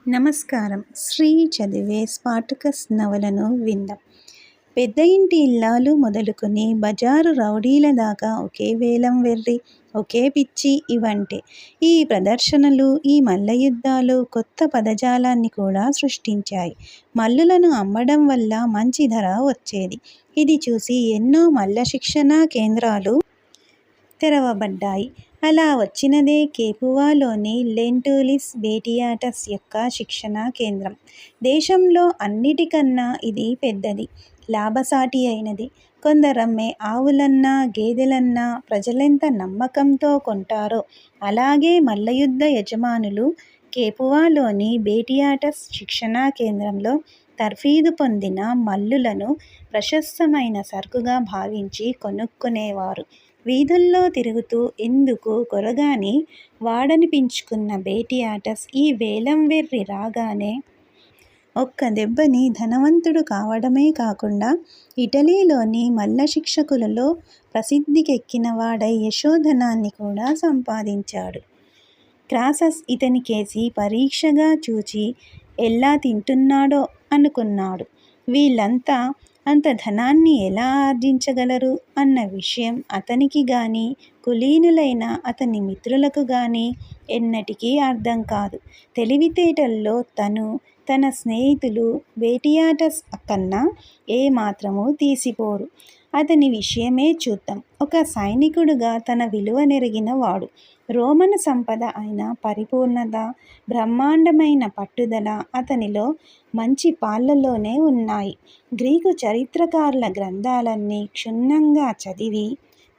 నమస్కారం. శ్రీ చదివే స్పాటకస్ నవలను విందాం. పెద్ద ఇంటి ఇల్లాలు మొదలుకొని బజారు రౌడీల దాకా ఒకే వేలం వెర్రి, ఒకే పిచ్చి ఇవంటే. ఈ ప్రదర్శనలు, ఈ మల్లయుద్ధాలు కొత్త పదజాలాన్ని కూడా సృష్టించాయి. మల్లులను అమ్మడం వల్ల మంచి ధర వచ్చేది. ఇది చూసి ఎన్నో మల్ల శిక్షణా కేంద్రాలు తెరవబడ్డాయి. అలా వచ్చినదే కేపువాలోని లెంటూలిస్ బేటియాటస్ యొక్క శిక్షణా కేంద్రం. దేశంలో అన్నిటికన్నా ఇది పెద్దది, లాభసాటి అయినది. కొందరమ్మే ఆవులన్నా గేదెలన్నా ప్రజలెంత నమ్మకంతో కొంటారో అలాగే మల్లయుద్ధ యజమానులు కేపువాలోని బేటియాటస్ శిక్షణా కేంద్రంలో తర్ఫీదు పొందిన మల్లులను ప్రశస్తమైన సరుకుగా భావించి కొనుక్కునేవారు. వీధుల్లో తిరుగుతూ ఎందుకు కొరగాని వాడనిపించుకున్న బేటియాటస్ ఈ వేలం వెర్రి రాగానే ఒక్క దెబ్బని ధనవంతుడు కావడమే కాకుండా ఇటలీలోని మల్ల శిక్షకులలో ప్రసిద్ధికెక్కిన వాడై యశోధనాన్ని కూడా సంపాదించాడు. క్రాసస్ ఇతనికేసి పరీక్షగా చూచి ఎలా తింటున్నాడో అనుకున్నాడు. వీళ్ళంతా అంత ధనాన్ని ఎలా ఆర్జించగలరు అన్న విషయం అతనికి గాని కులీనులైన అతని మిత్రులకు గాని ఎన్నటికీ అర్థం కాదు. తెలివితేటల్లో తను, తన స్నేహితులు బేటియాటస్ కన్నా ఏమాత్రమూ తీసిపోరు. అతని విషయమే చూద్దాం. ఒక సైనికుడుగా తన విలువనెరిగిన వాడు. రోమను సంపద అయిన పరిపూర్ణత, బ్రహ్మాండమైన పట్టుదల అతనిలో మంచి పాళ్ళలోనే ఉన్నాయి. గ్రీకు చరిత్రకారుల గ్రంథాలన్నీ క్షుణ్ణంగా చదివి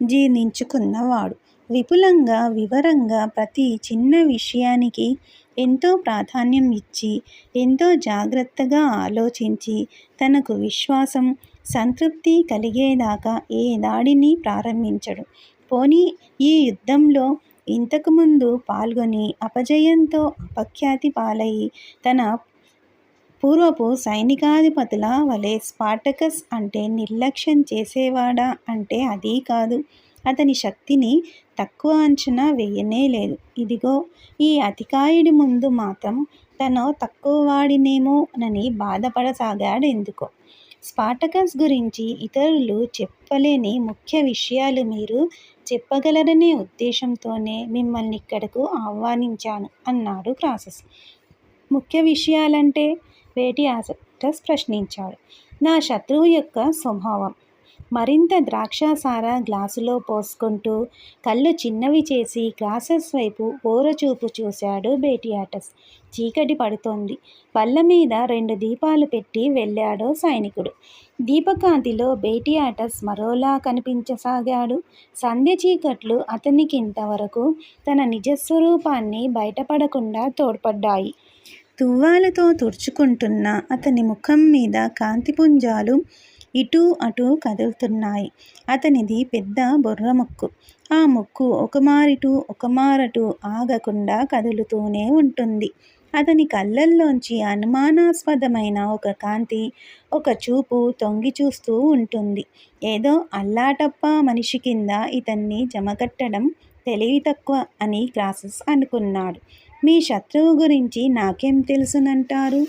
జీర్ణించుకున్నవాడు. విపులంగా వివరంగా ప్రతి చిన్న విషయానికి ఎంతో ప్రాధాన్యం ఇచ్చి, ఎంతో జాగ్రత్తగా ఆలోచించి, తనకు విశ్వాసం, సంతృప్తి కలిగేదాకా ఏ దాడిని ప్రారంభించడు. పోనీ ఈ యుద్ధంలో ఇంతకుముందు పాల్గొని అపజయంతో అపఖ్యాతి పాలయి తన పూర్వపు సైనికాధిపతుల వలె స్పార్టకస్ అంటే నిర్లక్ష్యం చేసేవాడా అంటే అదీ కాదు. అతని శక్తిని తక్కువ అంచనా వేయనే లేదు. ఇదిగో ఈ అతికాయుడి ముందు మాత్రం తను తక్కువవాడినేమోనని బాధపడసాగాడెందుకో. స్పార్టకస్ గురించి ఇతరులు చెప్పలేని ముఖ్య విషయాలు మీరు చెప్పగలరనే ఉద్దేశంతోనే మిమ్మల్ని ఇక్కడకు ఆహ్వానించాను అన్నాడు క్రాసస్. ముఖ్య విషయాలంటే? బేటియాటస్ ప్రశ్నించాడు. నా శత్రువు యొక్క స్వభావం. మరింత ద్రాక్షాసార గ్లాసులో పోసుకుంటూ కళ్ళు చిన్నవి చేసి క్రాసస్ వైపు ఓరచూపు చూశాడు బేటియాటస్. చీకటి పడుతోంది. బల్ల మీద 2 దీపాలు పెట్టి వెళ్ళాడో సైనికుడు. దీపకాంతిలో బేటియాటస్ మరోలా కనిపించసాగాడు. సంధ్య చీకట్లు అతనికింతవరకు తన నిజస్వరూపాన్ని బయటపడకుండా తోడ్పడ్డాయి. తువ్వాలుతో తుడుచుకుంటున్న అతని ముఖం మీద కాంతిపుంజాలు ఇటూ అటూ కదులుతున్నాయి. అతనిది పెద్ద బొర్రముక్కు. ఆ ముక్కు ఒకమారిటూ ఒకమారటూ ఆగకుండా కదులుతూనే ఉంటుంది. అతని కళ్ళల్లోంచి అనుమానాస్పదమైన ఒక కాంతి, ఒక చూపు తొంగి చూస్తూ ఉంటుంది. ఏదో అల్లాటప్ప మనిషి కింద ఇతన్ని జమకట్టడం తెలివి తక్కువ అని క్రాసస్ అనుకున్నాడు. మీ శత్రువు గురించి నాకేం తెలుసునంటారు?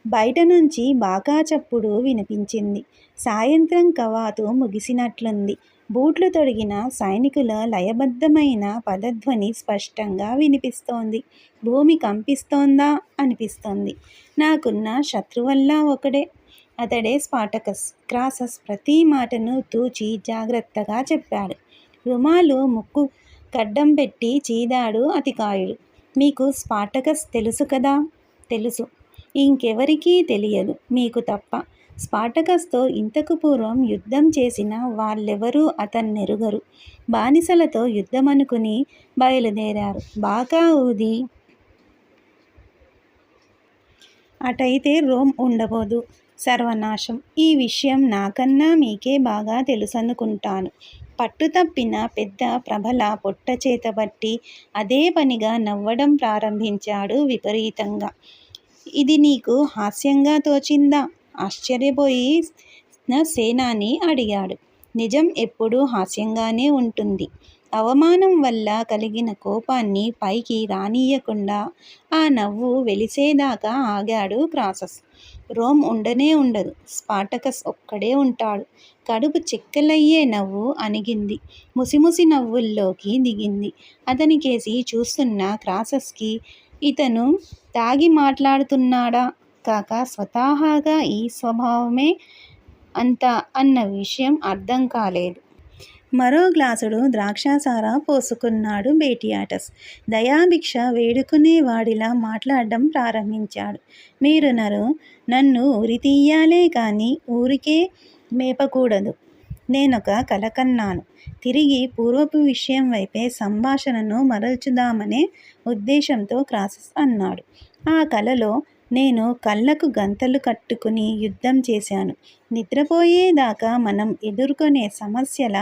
బయట నుంచి బాకా చప్పుడు వినిపించింది. సాయంత్రం కవాతు ముగిసినట్లుంది. బూట్లు తొడిగిన సైనికుల లయబద్ధమైన పదధ్వని స్పష్టంగా వినిపిస్తోంది. భూమి కంపిస్తోందా అనిపిస్తోంది. నాకున్న శత్రువల్లా ఒకడే. అతడే స్పార్టకస్. క్రాసస్ ప్రతి మాటను తూచి జాగ్రత్తగా చెప్పాడు. రుమాలు ముక్కు గడ్డం పెట్టి చీదాడు అతికాయుడు. మీకు స్పార్టకస్ తెలుసు కదా? తెలుసు. ఇంకెవరికీ తెలియదు మీకు తప్ప. స్పార్టకస్తో ఇంతకు పూర్వం యుద్ధం చేసిన వాళ్ళెవరూ అతన్నెరుగరు. బానిసలతో యుద్ధమనుకుని బయలుదేరారు. బాకా ఊది అటైతే రోమ్ ఉండబోదు. సర్వనాశం. ఈ విషయం నాకన్నా మీకే బాగా తెలుసనుకుంటాను. పట్టుతప్పిన పెద్ద ప్రబల పొట్ట చేతబట్టి అదే పనిగా నవ్వడం ప్రారంభించాడు విపరీతంగా. ఇది నీకు హాస్యంగా తోచిందా? ఆశ్చర్యపోయిన సేనాని అడిగాడు. నిజం ఎప్పుడూ హాస్యంగానే ఉంటుంది. అవమానం వల్ల కలిగిన కోపాన్ని పైకి రానీయకుండా ఆ నవ్వు వెలిసేదాకా ఆగాడు క్రాసస్. రోమ్ ఉండనే ఉండదు. స్పార్టకస్ ఒక్కడే ఉంటాడు. కడుపు చెక్కలయ్యే నవ్వు అణిగింది. ముసిముసి నవ్వుల్లోకి దిగింది. అతనికేసి చూస్తున్న క్రాసస్కి ఇతను తాగి మాట్లాడుతున్నాడా కాక స్వతహాగా ఈ స్వభావమే అంత అన్న విషయం అర్థం కాలేదు. మరో గ్లాసుడు ద్రాక్షాసారా పోసుకున్నాడు బేటియాటస్. దయాభిక్ష వేడుకునేవాడిలా మాట్లాడడం ప్రారంభించాడు. మీరు నన్ను ఉరితీయాలే కానీ ఊరికే మేపకూడదు. నేనొక కల కన్నాను. తిరిగి పూర్వపు విషయం వైపే సంభాషణను మరల్చుదామనే ఉద్దేశంతో క్రాసస్ అన్నాడు. ఆ కలలో నేను కళ్ళకు గంతలు కట్టుకుని యుద్ధం చేశాను. నిద్రపోయేదాకా మనం ఎదుర్కొనే సమస్యల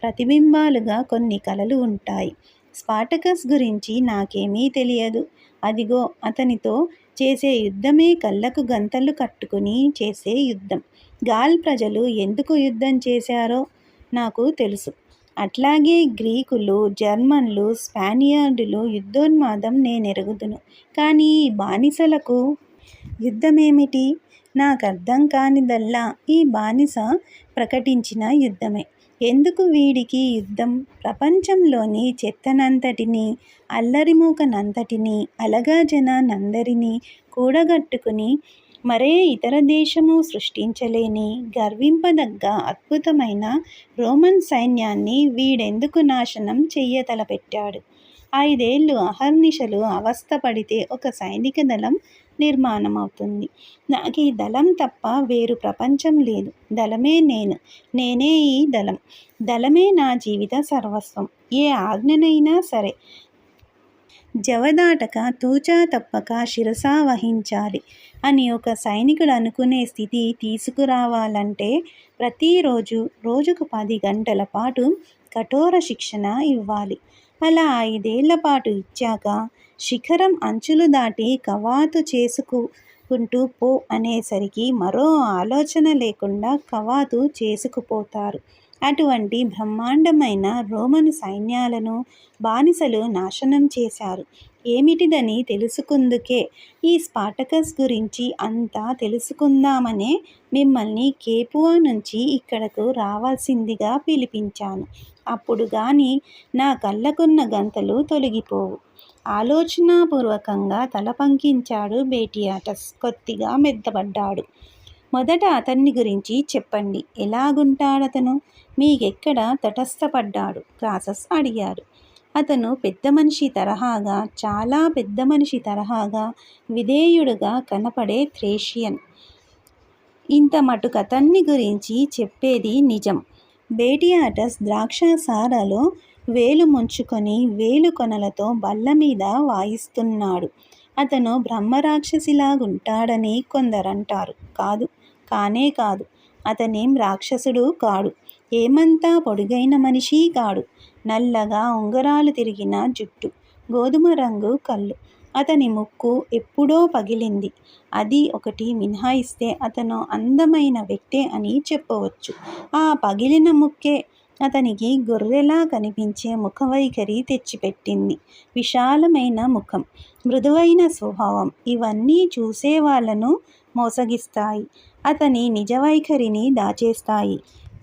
ప్రతిబింబాలుగా కొన్ని కలలు ఉంటాయి. స్పార్టకస్ గురించి నాకేమీ తెలియదు. అదిగో అతనితో చేసే యుద్ధమే కళ్ళకు గంతలు కట్టుకుని చేసే యుద్ధం. గాల్ ప్రజలు ఎందుకు యుద్ధం చేశారో నాకు తెలుసు. అట్లాగే గ్రీకులు, జర్మన్లు, స్పానియార్డులు యుద్ధోన్మాదం నేనెరుగుదును. కానీ ఈ బానిసలకు యుద్ధమేమిటి? నాకర్థం కానిదల్లా ఈ బానిస ప్రకటించిన యుద్ధమే. ఎందుకు వీడికి యుద్ధం? ప్రపంచంలోని చెత్తనంతటినీ, అల్లరిమూకనంతటినీ, అలగాజనాన్నందరినీ కూడగట్టుకుని మరే ఇతర దేశము సృష్టించలేని గర్వింపదగ్గ అద్భుతమైన రోమన్ సైన్యాన్ని వీడెందుకు నాశనం చెయ్యతలపెట్టాడు? 5 ఏళ్ళు అహర్నిశలు అవస్థపడితే ఒక సైనిక దళం నిర్మాణమవుతుంది. నాకీ దళం తప్ప వేరు ప్రపంచం లేదు. దళమే నేను. నేనే ఈ దళం. దళమే నా జీవిత సర్వస్వం. ఏ ఆజ్ఞనైనా సరే జవదాటక తూచా తప్పక శిరసా వహించాలి అని ఒక సైనికుడు అనుకునే స్థితి తీసుకురావాలంటే ప్రతిరోజు రోజుకు 10 గంటల పాటు కఠోర శిక్షణ ఇవ్వాలి. అలా 5 ఏళ్ల పాటు ఇచ్చాక శిఖరం అంచులు దాటి కవాతు చేసుకుంటూ పో అనేసరికి మరో ఆలోచన లేకుండా కవాతు చేసుకుపోతారు. అటువంటి బ్రహ్మాండమైన రోమను సైన్యాలను బానిసలు నాశనం చేశారు. ఏమిటిదని తెలుసుకుందుకే ఈ స్పార్టకస్ గురించి అంతా తెలుసుకుందామనే మిమ్మల్ని కేపువా నుంచి ఇక్కడకు రావాల్సిందిగా పిలిపించాను. అప్పుడు గాని నా కళ్ళకున్న గంతలు తొలగిపోవు. ఆలోచనాపూర్వకంగా తల పంకించాడు బేటియాటస్. కొద్దిగా మెత్తబడ్డాడు. మొదట అతన్ని గురించి చెప్పండి. ఎలాగుంటాడతను? మీకెక్కడ తటస్థపడ్డాడు? క్రాసస్ అడిగాడు. అతను పెద్ద మనిషి తరహాగా, చాలా పెద్ద మనిషి తరహాగా విధేయుడుగా కనపడే థ్రేషియన్. ఇంత మటుకతన్ని గురించి చెప్పేది నిజం. బేటియాటస్ ద్రాక్షాసారాలో వేలు ముంచుకొని వేలు కొనలతో బల్లమీద వాయిస్తున్నాడు. అతను బ్రహ్మరాక్షసిలాగుంటాడని కొందరంటారు. కాదు, కానే కాదు. అతనేం రాక్షసుడు కాడు. ఏమంతా పొడుగైన మనిషి కాడు. నల్లగా ఉంగరాలు తిరిగిన జుట్టు, గోధుమ రంగు కళ్ళు. అతని ముక్కు ఎప్పుడో పగిలింది. అది ఒకటి మినహాయిస్తే అతను అందమైన వ్యక్తే అని చెప్పవచ్చు. ఆ పగిలిన ముక్కే అతనికి గొర్రెలా కనిపించే ముఖవైఖరి తెచ్చిపెట్టింది. విశాలమైన ముఖం, మృదువైన స్వభావం ఇవన్నీ చూసేవాళ్లను మోసగిస్తాయి. అతని నిజవైఖరిని దాచేస్తాయి.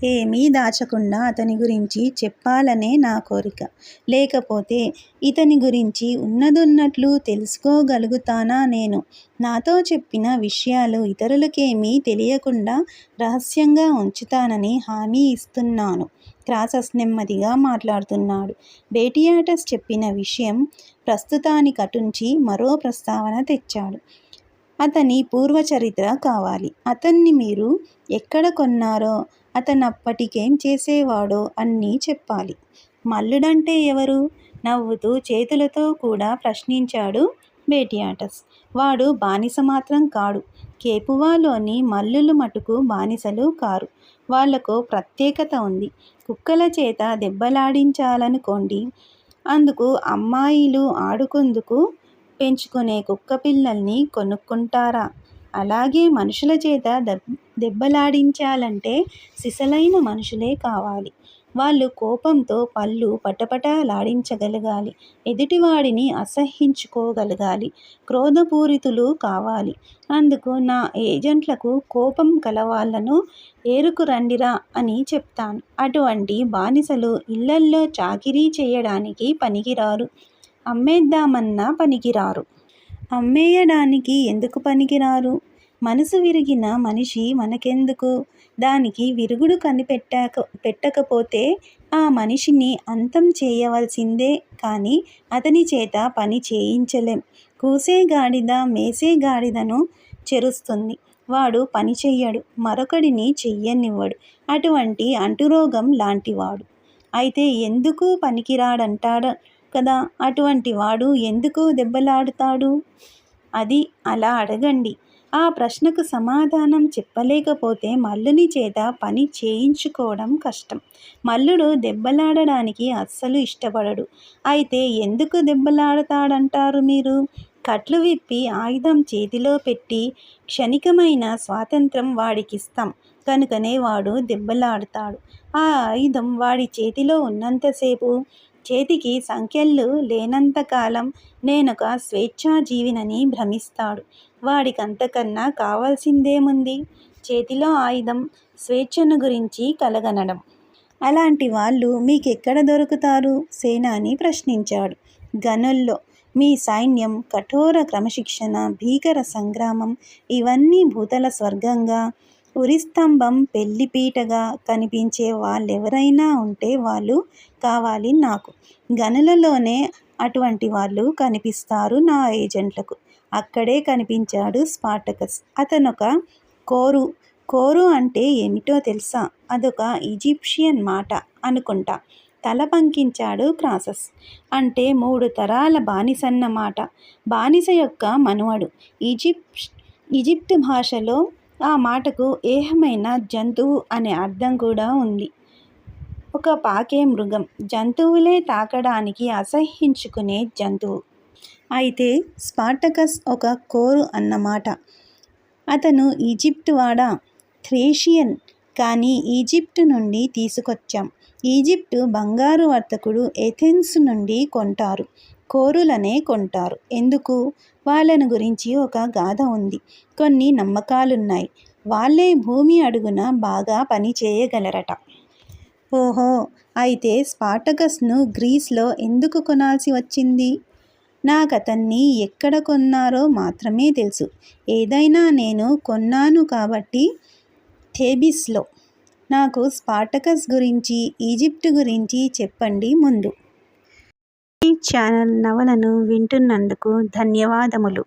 ఏమీ దాచకుండా అతని గురించి చెప్పాలనే నా కోరిక. లేకపోతే ఇతని గురించి ఉన్నదున్నట్లు తెలుసుకోగలుగుతానా నేను? నాతో చెప్పిన విషయాలు ఇతరులకేమీ తెలియకుండా రహస్యంగా ఉంచుతానని హామీ ఇస్తున్నాను. క్రాసస్ నెమ్మదిగా మాట్లాడుతున్నాడు. బేటియాటస్ చెప్పిన విషయం ప్రస్తుతానికటుంచి మరో ప్రస్తావన తెచ్చాడు. అతని పూర్వచరిత్ర కావాలి. అతన్ని మీరు ఎక్కడ కొన్నారో, అతనప్పటికేం చేసేవాడో అన్నీ చెప్పాలి. మల్లుడంటే ఎవరు? నవ్వుతూ చేతులతో కూడా ప్రశ్నించాడు బేటియాటస్. వాడు బానిస మాత్రం కాడు. కేపువాలోని మల్లులు మటుకు బానిసలు కారు. వాళ్లకు ప్రత్యేకత ఉంది. కుక్కల చేత దెబ్బలాడించాలనుకోండి. అందుకు అమ్మాయిలు ఆడుకుందుకు పెంచుకునే కుక్కపిల్లల్ని కొనుక్కుంటారా? అలాగే మనుషుల చేత దెబ్బలాడించాలంటే సిసలైన మనుషులే కావాలి. వాళ్ళు కోపంతో పళ్ళు పటపటలాడించగలగాలి, ఎదుటివాడిని అసహ్యించుకోగలగాలి, క్రోధపూరితులు కావాలి. అందుకు నా ఏజెంట్లకు కోపం కలవాళ్లను ఏరుకురండిరా అని చెప్తాను. అటువంటి బానిసలు ఇళ్లల్లో చాకిరీ చేయడానికి పనికిరారు, అమ్మేద్దామన్నా పనికిరారు. అమ్మేయడానికి ఎందుకు పనికిరారు? మనసు విరిగిన మనిషి మనకెందుకు? దానికి విరుగుడు పెట్టకపోతే ఆ మనిషిని అంతం చేయవలసిందే కానీ అతని చేత పని చేయించలేం. కూసే గాడిద మేసే గాడిదను చెరుస్తుంది. వాడు పని చెయ్యడు, మరొకడిని చెయ్యనివ్వడు. అటువంటి అంటురోగం లాంటివాడు. అయితే ఎందుకు పనికిరాడంటాడు కదా, అటువంటి వాడు ఎందుకు దెబ్బలాడుతాడు? అది అలా అడగండి. ఆ ప్రశ్నకు సమాధానం చెప్పలేకపోతే మల్లుని చేత పని చేయించుకోవడం కష్టం. మల్లుడు దెబ్బలాడడానికి అస్సలు ఇష్టపడడు. అయితే ఎందుకు దెబ్బలాడతాడంటారు మీరు? కట్లు విప్పి ఆయుధం చేతిలో పెట్టి క్షణికమైన స్వాతంత్రం వాడికిస్తాం కనుకనే వాడు దెబ్బలాడతాడు. ఆ ఆయుధం వాడి చేతిలో ఉన్నంతసేపు, చేతికి సంకెళ్ళు లేనంతకాలం నేనొక స్వేచ్ఛాజీవినని భ్రమిస్తాడు. వాడికంతకన్నా కావాల్సిందేముంది? చేతిలో ఆయుధం, స్వేచ్ఛను గురించి కలగనడం. అలాంటి వాళ్ళు మీకెక్కడ దొరుకుతారు? సేనాని ప్రశ్నించాడు. గనుల్లో. మీ సైన్యం, కఠోర క్రమశిక్షణ, భీకర సంగ్రామం ఇవన్నీ భూతల స్వర్గంగా, ఉరిస్తంభం పెళ్లిపీటగా కనిపించే వాళ్ళెవరైనా ఉంటే వాళ్ళు కావాలి నాకు. గనులలోనే అటువంటి వాళ్ళు కనిపిస్తారు నా ఏజెంట్లకు. అక్కడే కనిపించాడు స్పార్టకస్. అతనొక కోరు. కోరు అంటే ఏమిటో తెలుసా? అదొక ఈజిప్షియన్ మాట అనుకుంటా. తల పంకించాడు క్రాసస్. అంటే 3 తరాల బానిసన్నమాట. బానిస యొక్క మనుమడు. ఈజిప్ట్ భాషలో ఆ మాటకు ఏహమైన జంతువు అనే అర్థం కూడా ఉంది. ఒక పాకే మృగం, జంతువులే తాకడానికి అసహ్యించుకునే జంతువు. అయితే స్పార్టకస్ ఒక కోరు అన్నమాట. అతను ఈజిప్ట్ వాడా? థ్రేషియన్. కానీ ఈజిప్టు నుండి తీసుకొచ్చాం. ఈజిప్టు బంగారు వర్తకుడు ఏథెన్స్ నుండి కొంటారు. కోరులనే కొంటారు. ఎందుకు? వాళ్ళను గురించి ఒక గాథ ఉంది. కొన్ని నమ్మకాలున్నాయి. వాళ్ళే భూమి అడుగున బాగా పని చేయగలరట. ఓహో, అయితే స్పార్టకస్ను గ్రీస్లో ఎందుకు కొనాల్సి వచ్చింది? నాకతన్ని ఎక్కడ కొన్నారో మాత్రమే తెలుసు. ఏదైనా నేను కొన్నాను కాబట్టి థేబిస్లో. నాకు స్పార్టకస్ గురించి, ఈజిప్టు గురించి చెప్పండి ముందు. ఈ ఛానల్ నవలను వింటున్నందుకు ధన్యవాదములు.